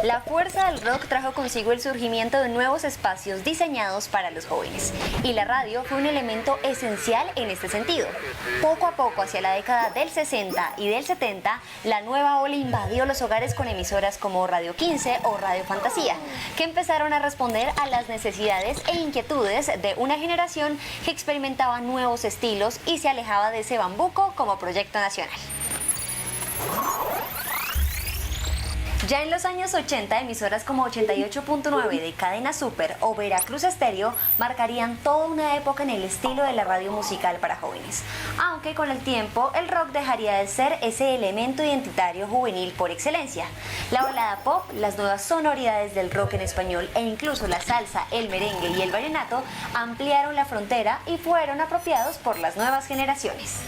La fuerza del rock trajo consigo el surgimiento de nuevos espacios diseñados para los jóvenes, y la radio fue un elemento esencial en este sentido. Poco a poco, hacia la década del 60 y del 70, la nueva ola invadió los hogares con emisoras como Radio 15 o Radio Fantasía, que empezaron a responder a las necesidades e inquietudes de una generación que experimentaba nuevos estilos y se alejaba de ese bambuco como proyecto nacional. Ya en los años 80, emisoras como 88.9 de Cadena Super o Veracruz Estéreo marcarían toda una época en el estilo de la radio musical para jóvenes. Aunque con el tiempo el rock dejaría de ser ese elemento identitario juvenil por excelencia. La balada pop, las nuevas sonoridades del rock en español e incluso la salsa, el merengue y el vallenato ampliaron la frontera y fueron apropiados por las nuevas generaciones.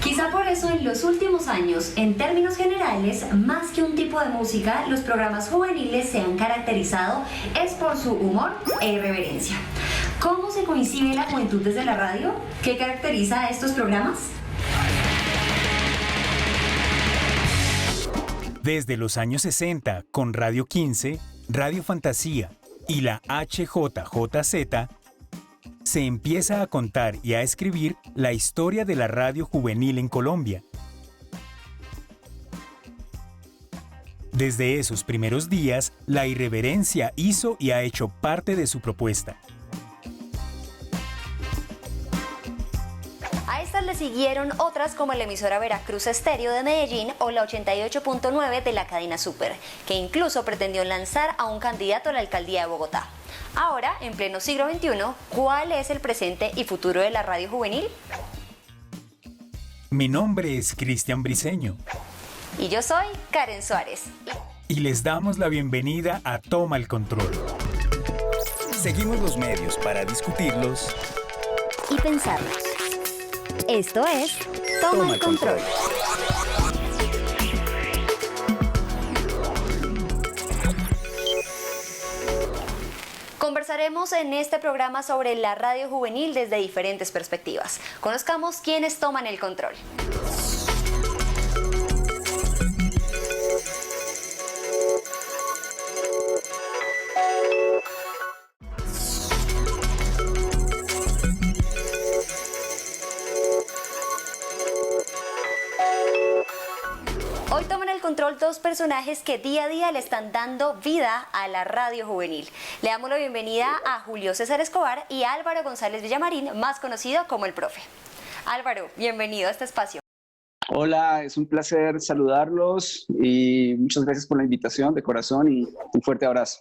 Quizá por eso en los últimos años, en términos generales, más que un tipo de música, los programas juveniles se han caracterizado es por su humor e irreverencia. ¿Cómo se concibe la juventud desde la radio? ¿Qué caracteriza a estos programas? Desde los años 60, con Radio 15, Radio Fantasía y la HJJZ, se empieza a contar y a escribir la historia de la radio juvenil en Colombia. Desde esos primeros días, la irreverencia hizo y ha hecho parte de su propuesta. A estas le siguieron otras como la emisora Veracruz Estéreo de Medellín o la 88.9 de la Cadena Super, que incluso pretendió lanzar a un candidato a la alcaldía de Bogotá. Ahora, en pleno siglo XXI, ¿cuál es el presente y futuro de la radio juvenil? Mi nombre es Cristian Briceño. Y yo soy Karen Suárez. Y les damos la bienvenida a Toma el Control. Seguimos los medios para discutirlos y pensarlos. Esto es Toma el Control. Conversaremos en este programa sobre la radio juvenil desde diferentes perspectivas. Conozcamos quiénes toman el control. Hoy toman el control dos personajes que día a día le están dando vida a la radio juvenil. Le damos la bienvenida a Julio César Escobar y a Álvaro González Villamarín, más conocido como El Profe. Álvaro, bienvenido a este espacio. Hola, es un placer saludarlos y muchas gracias por la invitación de corazón y un fuerte abrazo.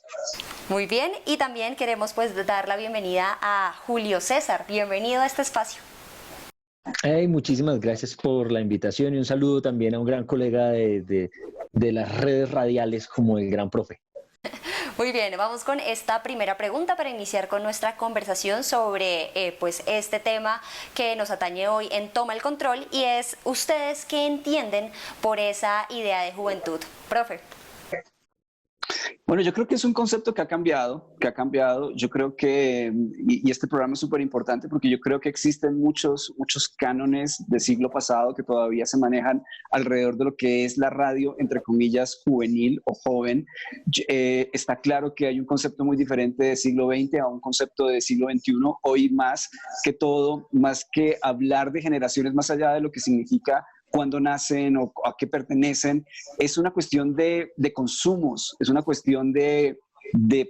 Muy bien, y también queremos dar la bienvenida a Julio César. Bienvenido a este espacio. Hey, muchísimas gracias por la invitación y un saludo también a un gran colega de las redes radiales como el Gran Profe. Muy bien, vamos con esta primera pregunta para iniciar con nuestra conversación sobre pues este tema que nos atañe hoy en Toma el Control, y es ¿ustedes qué entienden por esa idea de juventud? Profe. Bueno, yo creo que es un concepto que ha cambiado. Yo creo que, y este programa es súper importante porque yo creo que existen muchos cánones del siglo pasado que todavía se manejan alrededor de lo que es la radio, entre comillas, juvenil o joven. Está claro que hay un concepto muy diferente del siglo XX a un concepto del siglo XXI. Hoy más que todo, más que hablar de generaciones más allá de lo que significa cuándo nacen o a qué pertenecen, es una cuestión de consumos, es una cuestión de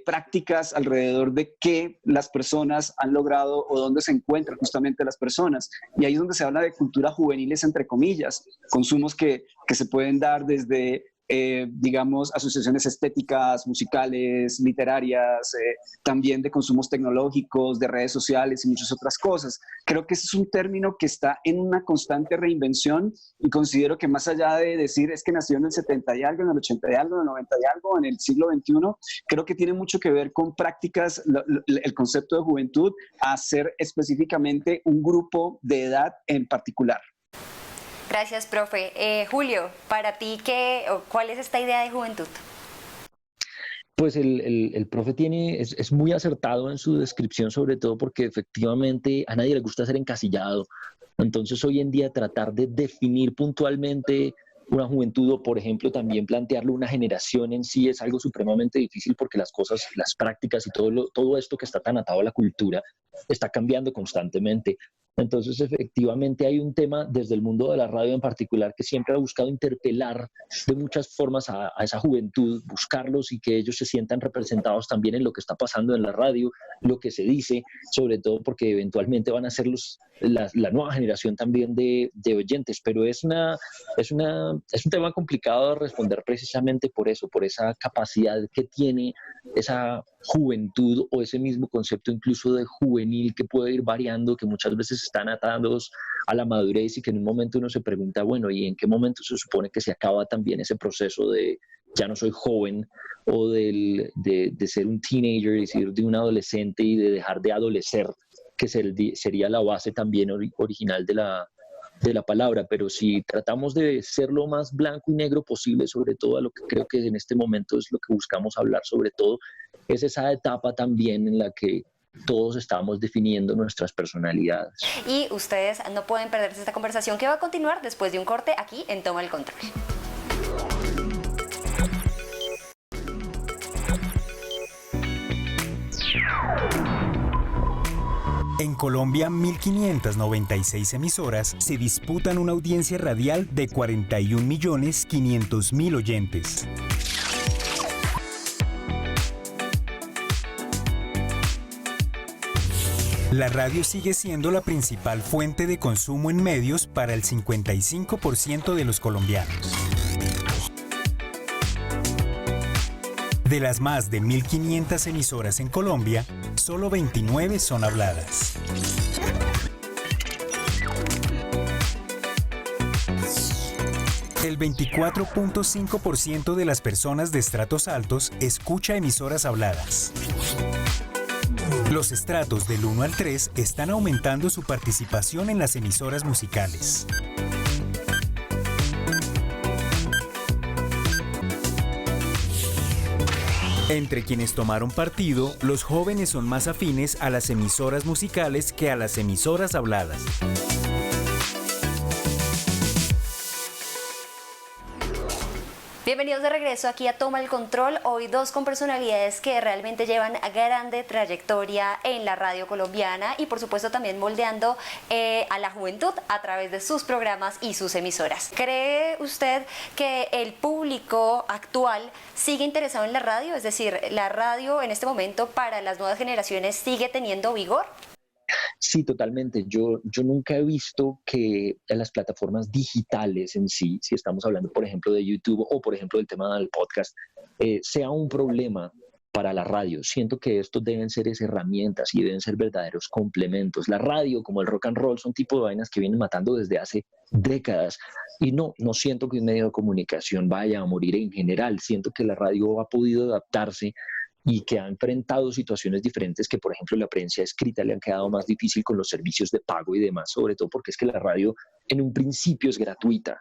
prácticas alrededor de qué las personas han logrado o dónde se encuentran justamente las personas. Y ahí es donde se habla de cultura juveniles, entre comillas, consumos que se pueden dar desde digamos, asociaciones estéticas, musicales, literarias, también de consumos tecnológicos, de redes sociales y muchas otras cosas. Creo que ese es un término que está en una constante reinvención y considero que más allá de decir es que nació en el 70 y algo, en el 80 y algo, en el 90 y algo, en el siglo XXI, creo que tiene mucho que ver con prácticas, el concepto de juventud, a ser específicamente un grupo de edad en particular. Gracias, profe. Julio, para ti, ¿cuál es esta idea de juventud? Pues el profe es muy acertado en su descripción, sobre todo porque efectivamente a nadie le gusta ser encasillado. Entonces hoy en día tratar de definir puntualmente una juventud, o por ejemplo también plantearlo una generación en sí es algo supremamente difícil porque las cosas, las prácticas y todo esto que está tan atado a la cultura está cambiando constantemente. Entonces, efectivamente, hay un tema desde el mundo de la radio en particular que siempre ha buscado interpelar de muchas formas a esa juventud, buscarlos y que ellos se sientan representados también en lo que está pasando en la radio, lo que se dice, sobre todo porque eventualmente van a ser la nueva generación también de oyentes. Pero es un tema complicado de responder precisamente por eso, por esa capacidad que tiene esa juventud o ese mismo concepto incluso de juvenil que puede ir variando, que muchas veces están atados a la madurez y que en un momento uno se pregunta, bueno, ¿y en qué momento se supone que se acaba también ese proceso de ya no soy joven o de ser un teenager, es decir, de un adolescente y de dejar de adolecer, que sería la base también original de la palabra? Pero si tratamos de ser lo más blanco y negro posible, sobre todo a lo que creo que en este momento es lo que buscamos hablar sobre todo, es esa etapa también en la que todos estamos definiendo nuestras personalidades. Y ustedes no pueden perderse esta conversación que va a continuar después de un corte aquí en Toma el Control. En Colombia, 1.596 emisoras se disputan una audiencia radial de 41.500.000 oyentes. La radio sigue siendo la principal fuente de consumo en medios para el 55% de los colombianos. De las más de 1.500 emisoras en Colombia, solo 29 son habladas. El 24.5% de las personas de estratos altos escucha emisoras habladas. Los estratos del 1 al 3 están aumentando su participación en las emisoras musicales. Entre quienes tomaron partido, los jóvenes son más afines a las emisoras musicales que a las emisoras habladas. Bienvenidos de regreso aquí a Toma el Control. Hoy dos con personalidades que realmente llevan grande trayectoria en la radio colombiana y por supuesto también moldeando a la juventud a través de sus programas y sus emisoras. ¿Cree usted que el público actual sigue interesado en la radio? Es decir, ¿la radio en este momento para las nuevas generaciones sigue teniendo vigor? Sí, totalmente. Yo nunca he visto que en las plataformas digitales en sí, si estamos hablando, por ejemplo, de YouTube o, por ejemplo, del tema del podcast, sea un problema para la radio. Siento que estos deben ser herramientas y deben ser verdaderos complementos. La radio, como el rock and roll, son tipo de vainas que vienen matando desde hace décadas. Y no siento que un medio de comunicación vaya a morir en general. Siento que la radio ha podido adaptarse y que ha enfrentado situaciones diferentes que, por ejemplo, la prensa escrita le han quedado más difícil con los servicios de pago y demás, sobre todo porque es que la radio en un principio es gratuita,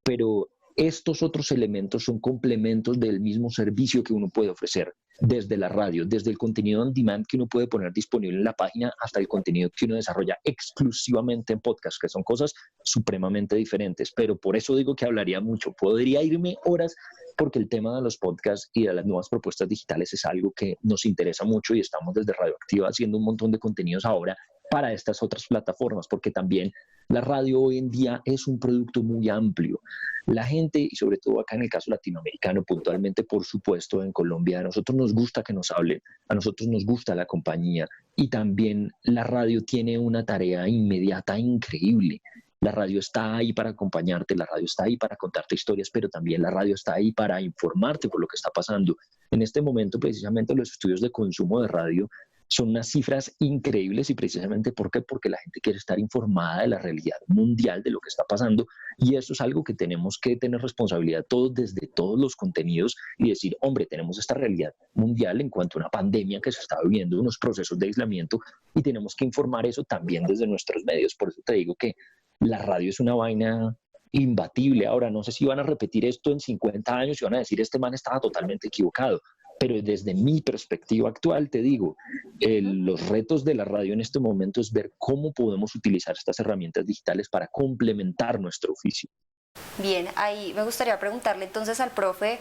pero estos otros elementos son complementos del mismo servicio que uno puede ofrecer desde la radio, desde el contenido on demand que uno puede poner disponible en la página hasta el contenido que uno desarrolla exclusivamente en podcast, que son cosas supremamente diferentes. Pero por eso digo que hablaría mucho, podría irme horas, porque el tema de los podcasts y de las nuevas propuestas digitales es algo que nos interesa mucho y estamos desde Radioactiva haciendo un montón de contenidos ahora para estas otras plataformas, porque también la radio hoy en día es un producto muy amplio. La gente, y sobre todo acá en el caso latinoamericano, puntualmente, por supuesto, en Colombia, a nosotros nos gusta que nos hablen, a nosotros nos gusta la compañía, y también la radio tiene una tarea inmediata increíble. La radio está ahí para acompañarte, la radio está ahí para contarte historias, pero también la radio está ahí para informarte por lo que está pasando. En este momento, precisamente, los estudios de consumo de radio son unas cifras increíbles. ¿Y precisamente por qué? Porque la gente quiere estar informada de la realidad mundial, de lo que está pasando, y eso es algo que tenemos que tener responsabilidad todos desde todos los contenidos y decir, hombre, tenemos esta realidad mundial en cuanto a una pandemia que se está viviendo, unos procesos de aislamiento, y tenemos que informar eso también desde nuestros medios. Por eso te digo que la radio es una vaina imbatible. Ahora, no sé si van a repetir esto en 50 años y van a decir, este man estaba totalmente equivocado. Pero desde mi perspectiva actual, te digo, los retos de la radio en este momento es ver cómo podemos utilizar estas herramientas digitales para complementar nuestro oficio. Bien, ahí me gustaría preguntarle entonces al profe,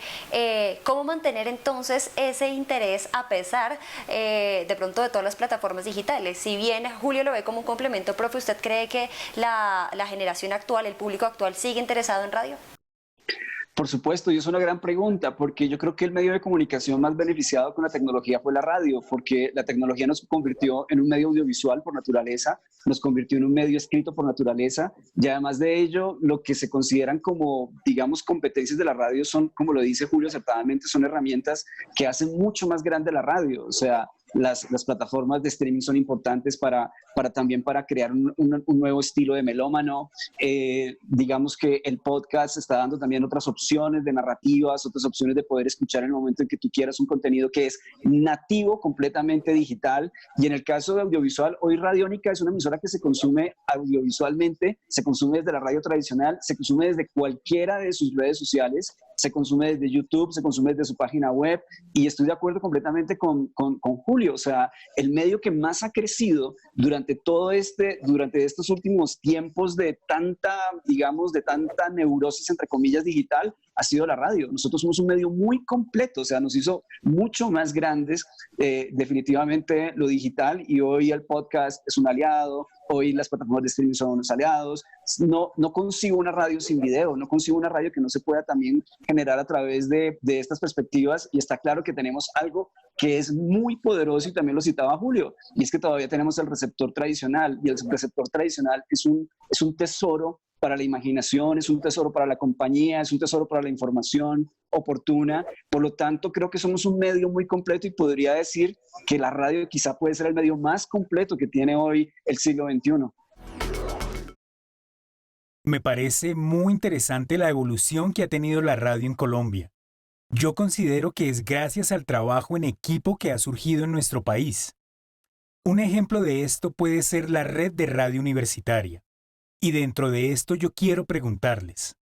¿cómo mantener entonces ese interés a pesar de pronto de todas las plataformas digitales? Si bien Julio lo ve como un complemento, profe, ¿usted cree que la generación actual, el público actual sigue interesado en radio? Por supuesto, y es una gran pregunta, porque yo creo que el medio de comunicación más beneficiado con la tecnología fue la radio, porque la tecnología nos convirtió en un medio audiovisual por naturaleza, nos convirtió en un medio escrito por naturaleza, y además de ello, lo que se consideran como, digamos, competencias de la radio son, como lo dice Julio acertadamente, son herramientas que hacen mucho más grande la radio. O sea, las plataformas de streaming son importantes también para crear un nuevo estilo de melómano. Digamos que el podcast está dando también otras opciones de narrativas, otras opciones de poder escuchar en el momento en que tú quieras un contenido que es nativo, completamente digital. Y en el caso de audiovisual, hoy Radiónica es una emisora que se consume audiovisualmente, se consume desde la radio tradicional, se consume desde cualquiera de sus redes sociales, se consume desde YouTube, se consume desde su página web, y estoy de acuerdo completamente con Julio. O sea, el medio que más ha crecido durante estos últimos tiempos de tanta, digamos, de tanta neurosis, entre comillas, digital, ha sido la radio. Nosotros somos un medio muy completo, o sea, nos hizo mucho más grandes, definitivamente lo digital, y hoy el podcast es un aliado, hoy las plataformas de streaming son unos aliados. No consigo una radio sin video, no consigo una radio que no se pueda también generar a través de estas perspectivas, y está claro que tenemos algo que es muy poderoso, y también lo citaba Julio, y es que todavía tenemos el receptor tradicional, y el receptor tradicional es un tesoro para la imaginación, es un tesoro para la compañía, es un tesoro para la información oportuna. Por lo tanto, creo que somos un medio muy completo, y podría decir que la radio quizá puede ser el medio más completo que tiene hoy el siglo XXI. Me parece muy interesante la evolución que ha tenido la radio en Colombia. Yo considero que es gracias al trabajo en equipo que ha surgido en nuestro país. Un ejemplo de esto puede ser la red de radio universitaria. Y dentro de esto yo quiero preguntarles,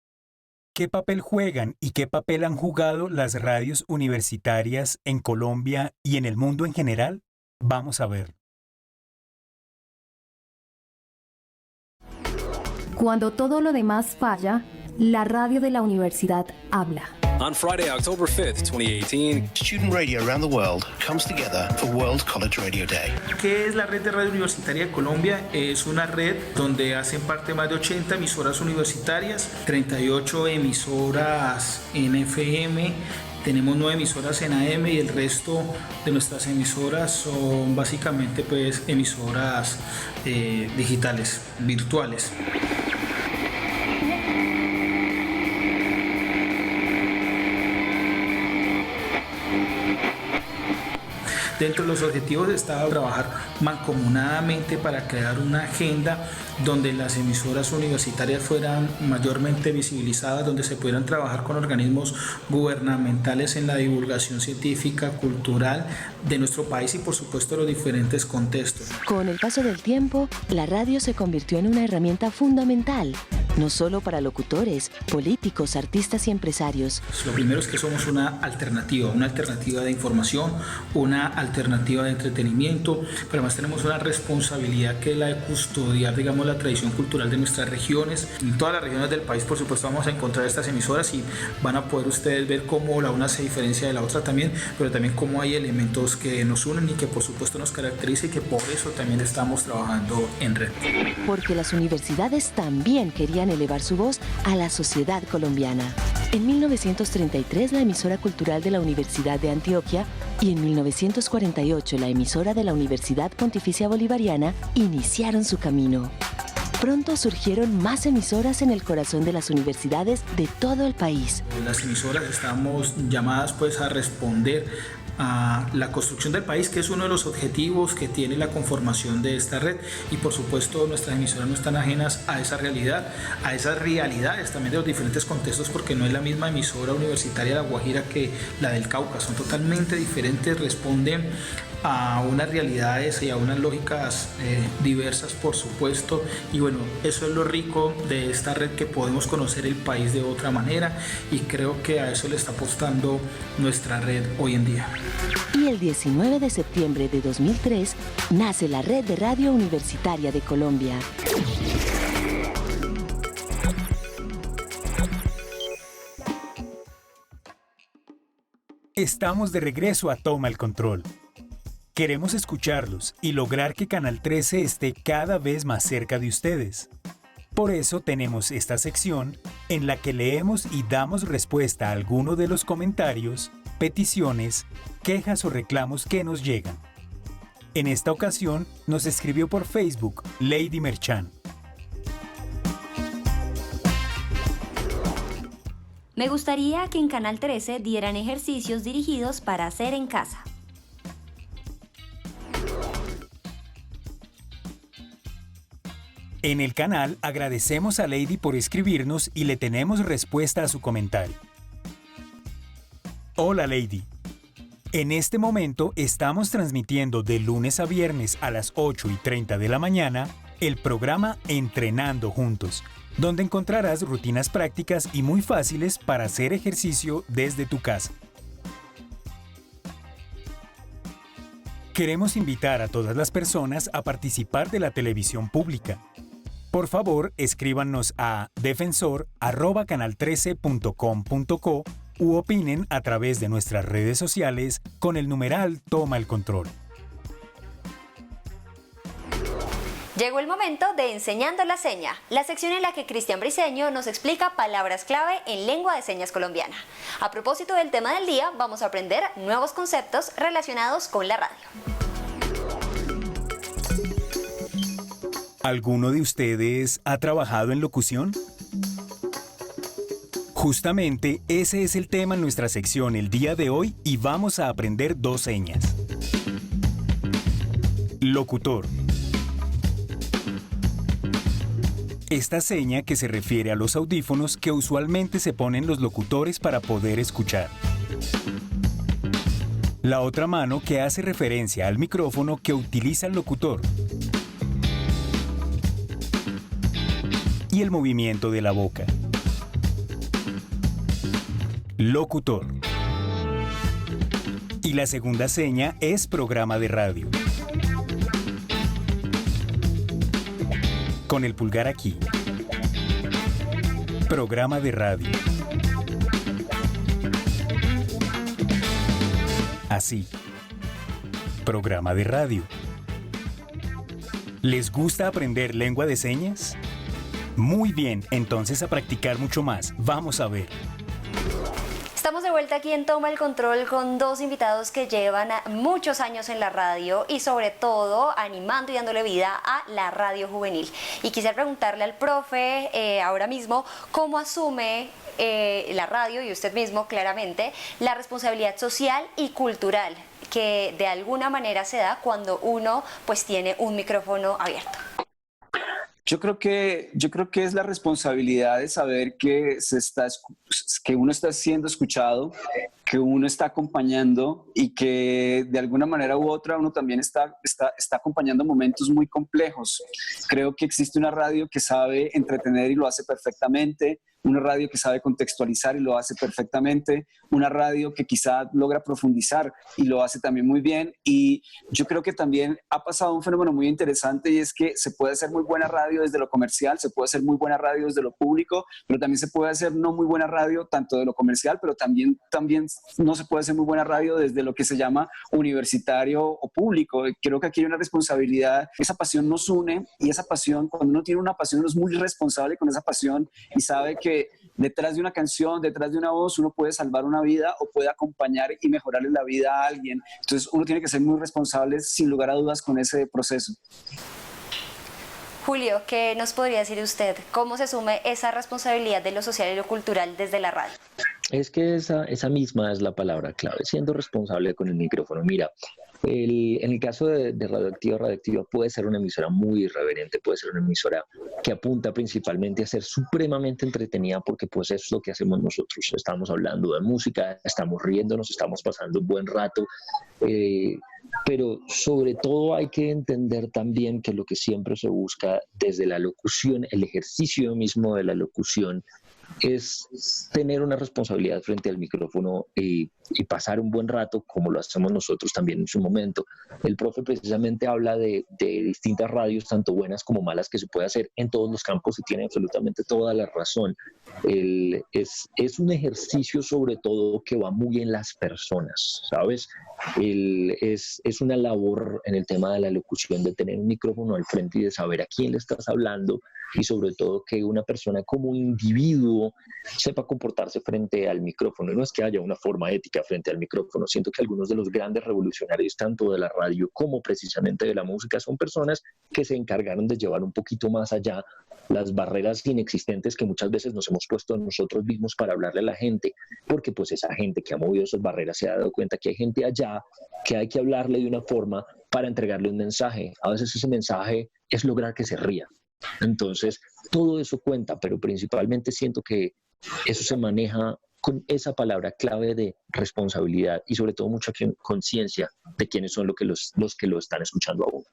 ¿qué papel juegan y qué papel han jugado las radios universitarias en Colombia y en el mundo en general? Vamos a ver. Cuando todo lo demás falla, la radio de la universidad habla. On Friday, October 5th, 2018, student radio around the world comes together for World College Radio Day. ¿Qué es la red de radio universitaria de Colombia? Es una red donde hacen parte más de 80 emisoras universitarias, 38 emisoras en FM, tenemos 9 emisoras en AM, y el resto de nuestras emisoras son básicamente pues emisoras digitales, virtuales. Dentro de los objetivos estaba trabajar mancomunadamente para crear una agenda donde las emisoras universitarias fueran mayormente visibilizadas, donde se pudieran trabajar con organismos gubernamentales en la divulgación científica, cultural de nuestro país y por supuesto los diferentes contextos. Con el paso del tiempo, la radio se convirtió en una herramienta fundamental, no solo para locutores, políticos, artistas y empresarios. Lo primero es que somos una alternativa de información, una alternativa de entretenimiento, pero además tenemos una responsabilidad que es la de custodiar, digamos, la tradición cultural de nuestras regiones. En todas las regiones del país, por supuesto, vamos a encontrar estas emisoras, y van a poder ustedes ver cómo la una se diferencia de la otra también, pero también cómo hay elementos que nos unen y que por supuesto nos caracterizan, y que por eso también estamos trabajando en red. Porque las universidades también querían elevar su voz a la sociedad colombiana. En 1933 la emisora cultural de la Universidad de Antioquia y en 1948 la emisora de la Universidad Pontificia Bolivariana iniciaron su camino. Pronto surgieron más emisoras en el corazón de las universidades de todo el país. Las emisoras estamos llamadas pues a responder a la construcción del país, que es uno de los objetivos que tiene la conformación de esta red, y por supuesto nuestras emisoras no están ajenas a esa realidad, a esas realidades también de los diferentes contextos, porque no es la misma emisora universitaria de La Guajira que la del Cauca, son totalmente diferentes, responden a unas realidades y a unas lógicas diversas, por supuesto, y bueno, eso es lo rico de esta red, que podemos conocer el país de otra manera, y creo que a eso le está apostando nuestra red hoy en día. Y el 19 de septiembre de 2003 nace la Red de Radio Universitaria de Colombia. Estamos de regreso a Toma el Control. Queremos escucharlos y lograr que Canal 13 esté cada vez más cerca de ustedes. Por eso tenemos esta sección en la que leemos y damos respuesta a alguno de los comentarios, peticiones, quejas o reclamos que nos llegan. En esta ocasión nos escribió por Facebook Lady Merchan. Me gustaría que en Canal 13 dieran ejercicios dirigidos para hacer en casa. En el canal agradecemos a Lady por escribirnos y le tenemos respuesta a su comentario. Hola Lady. En este momento estamos transmitiendo de lunes a viernes a las 8:30 de la mañana el programa Entrenando Juntos, donde encontrarás rutinas prácticas y muy fáciles para hacer ejercicio desde tu casa. Queremos invitar a todas las personas a participar de la televisión pública. Por favor, escríbanos a defensor@canal13.com.co u opinen a través de nuestras redes sociales con el numeral Toma el Control. Llegó el momento de Enseñando la Seña, la sección en la que Cristian Briceño nos explica palabras clave en lengua de señas colombiana. A propósito del tema del día, vamos a aprender nuevos conceptos relacionados con la radio. ¿Alguno de ustedes ha trabajado en locución? Justamente ese es el tema en nuestra sección el día de hoy y vamos a aprender dos señas. Locutor. Esta seña que se refiere a los audífonos que usualmente se ponen los locutores para poder escuchar. La otra mano que hace referencia al micrófono que utiliza el locutor. Y el movimiento de la boca. Locutor. Y la segunda seña es programa de radio. Con el pulgar aquí. Programa de radio. Así. Programa de radio. ¿Les gusta aprender lengua de señas? Muy bien, entonces a practicar mucho más. Vamos a ver. Estamos de vuelta aquí en Toma el Control con dos invitados que llevan muchos años en la radio y sobre todo animando y dándole vida a la radio juvenil. Y quisiera preguntarle al profe ahora mismo cómo asume la radio y usted mismo claramente la responsabilidad social y cultural que de alguna manera se da cuando uno pues tiene un micrófono abierto. Yo creo que es la responsabilidad de saber que uno está siendo escuchado, que uno está acompañando y que de alguna manera u otra uno también está acompañando momentos muy complejos. Creo que existe una radio que sabe entretener y lo hace perfectamente, una radio que sabe contextualizar y lo hace perfectamente, una radio que quizá logra profundizar y lo hace también muy bien. Y yo creo que también ha pasado un fenómeno muy interesante y es que se puede hacer muy buena radio desde lo comercial, se puede hacer muy buena radio desde lo público, pero también se puede hacer no muy buena radio tanto de lo comercial, pero también no se puede hacer muy buena radio desde lo que se llama universitario o público. Creo que aquí hay una responsabilidad, esa pasión nos une y esa pasión, cuando uno tiene una pasión, uno es muy responsable con esa pasión y sabe que detrás de una canción, detrás de una voz, uno puede salvar una vida o puede acompañar y mejorarle la vida a alguien. Entonces uno tiene que ser muy responsable sin lugar a dudas con ese proceso. Julio, ¿qué nos podría decir usted? ¿Cómo se asume esa responsabilidad de lo social y lo cultural desde la radio? Es que esa misma es la palabra clave, siendo responsable con el micrófono. Mira, en el caso de Radioactiva puede ser una emisora muy irreverente, puede ser una emisora que apunta principalmente a ser supremamente entretenida porque pues eso es lo que hacemos nosotros. Estamos hablando de música, estamos riéndonos, estamos pasando un buen rato, pero sobre todo hay que entender también que lo que siempre se busca desde la locución, el ejercicio mismo de la locución, es tener una responsabilidad frente al micrófono y pasar un buen rato como lo hacemos nosotros también en su momento. El profe precisamente habla de distintas radios, tanto buenas como malas, que se puede hacer en todos los campos y tiene absolutamente toda la razón. Es un ejercicio sobre todo que va muy en las personas, ¿sabes? Es una labor en el tema de la locución de tener un micrófono al frente y de saber a quién le estás hablando y sobre todo que una persona como individuo sepa comportarse frente al micrófono. Y no es que haya una forma ética frente al micrófono. Siento que algunos de los grandes revolucionarios, tanto de la radio como precisamente de la música, son personas que se encargaron de llevar un poquito más allá las barreras inexistentes que muchas veces nos hemos puesto nosotros mismos para hablarle a la gente, porque pues esa gente que ha movido esas barreras se ha dado cuenta que hay gente allá que hay que hablarle de una forma para entregarle un mensaje. A veces ese mensaje es lograr que se ría. Entonces, todo eso cuenta, pero principalmente siento que eso se maneja con esa palabra clave de responsabilidad y sobre todo mucha conciencia de quiénes son los que lo están escuchando a uno.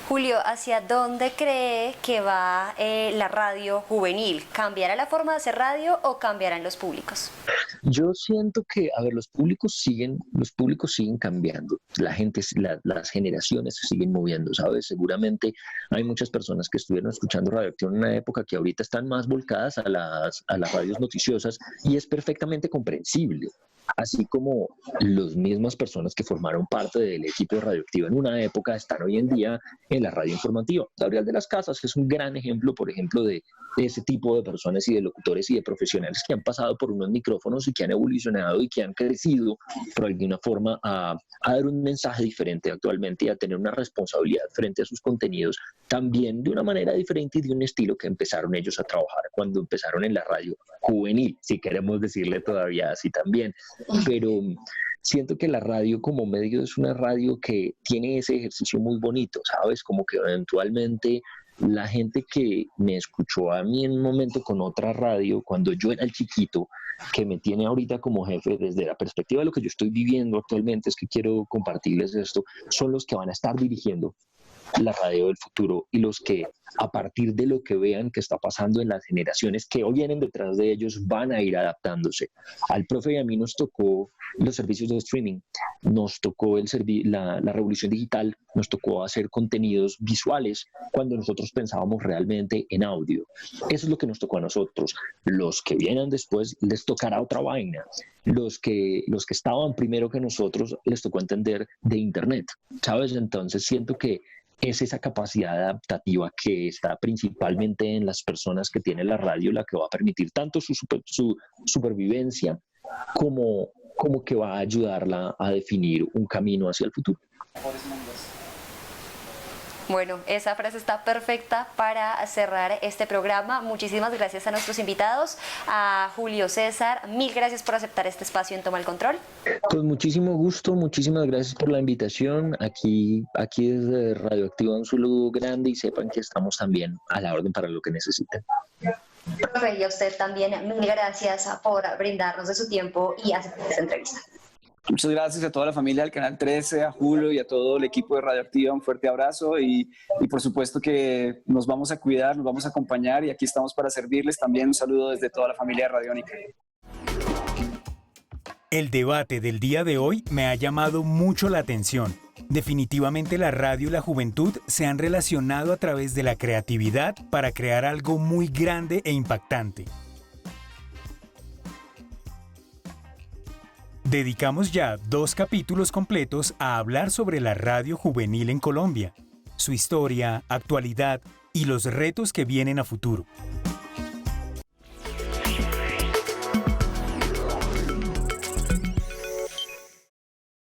Julio, ¿hacia dónde cree que va la radio juvenil? ¿Cambiará la forma de hacer radio o cambiarán los públicos? Yo siento que, los públicos siguen cambiando. La gente, las generaciones se siguen moviendo, ¿sabes? Seguramente hay muchas personas que estuvieron escuchando Radioactiva en una época que ahorita están más volcadas a las radios noticiosas y es perfectamente comprensible. Así como las mismas personas que formaron parte del equipo de Radioactiva en una época están hoy en día en la radio informativa. Gabriel de las Casas es un gran ejemplo, por ejemplo, de ese tipo de personas y de locutores y de profesionales que han pasado por unos micrófonos y que han evolucionado y que han crecido por alguna forma a dar un mensaje diferente actualmente y a tener una responsabilidad frente a sus contenidos, también de una manera diferente y de un estilo que empezaron ellos a trabajar cuando empezaron en la radio juvenil, si queremos decirle todavía así también. Pero siento que la radio como medio es una radio que tiene ese ejercicio muy bonito, ¿sabes? Como que eventualmente la gente que me escuchó a mí en un momento con otra radio, cuando yo era el chiquito, que me tiene ahorita como jefe desde la perspectiva de lo que yo estoy viviendo actualmente, es que quiero compartirles esto, son los que van a estar dirigiendo la radio del futuro y los que a partir de lo que vean que está pasando en las generaciones que hoy vienen detrás de ellos van a ir adaptándose. Al profe y a mí nos tocó los servicios de streaming, nos tocó la revolución digital, nos tocó hacer contenidos visuales cuando nosotros pensábamos realmente en audio. Eso es lo que nos tocó a nosotros. Los que vienen después les tocará otra vaina. Los que estaban primero que nosotros les tocó entender de internet, ¿sabes? Entonces siento que es esa capacidad adaptativa que está principalmente en las personas que tienen la radio la que va a permitir tanto su supervivencia como que va a ayudarla a definir un camino hacia el futuro. Bueno, esa frase está perfecta para cerrar este programa. Muchísimas gracias a nuestros invitados, a Julio César. Mil gracias por aceptar este espacio en Toma el Control. Con muchísimo gusto, muchísimas gracias por la invitación. Aquí desde Radioactiva un saludo grande y sepan que estamos también a la orden para lo que necesiten. Profe, y a usted también, mil gracias por brindarnos de su tiempo y aceptar esta entrevista. Muchas gracias a toda la familia del Canal 13, a Julio y a todo el equipo de Radioactiva. Un fuerte abrazo y por supuesto que nos vamos a cuidar, nos vamos a acompañar y aquí estamos para servirles. También un saludo desde toda la familia de Radiónica. El debate del día de hoy me ha llamado mucho la atención. Definitivamente la radio y la juventud se han relacionado a través de la creatividad para crear algo muy grande e impactante. Dedicamos ya 2 capítulos completos a hablar sobre la radio juvenil en Colombia, su historia, actualidad y los retos que vienen a futuro.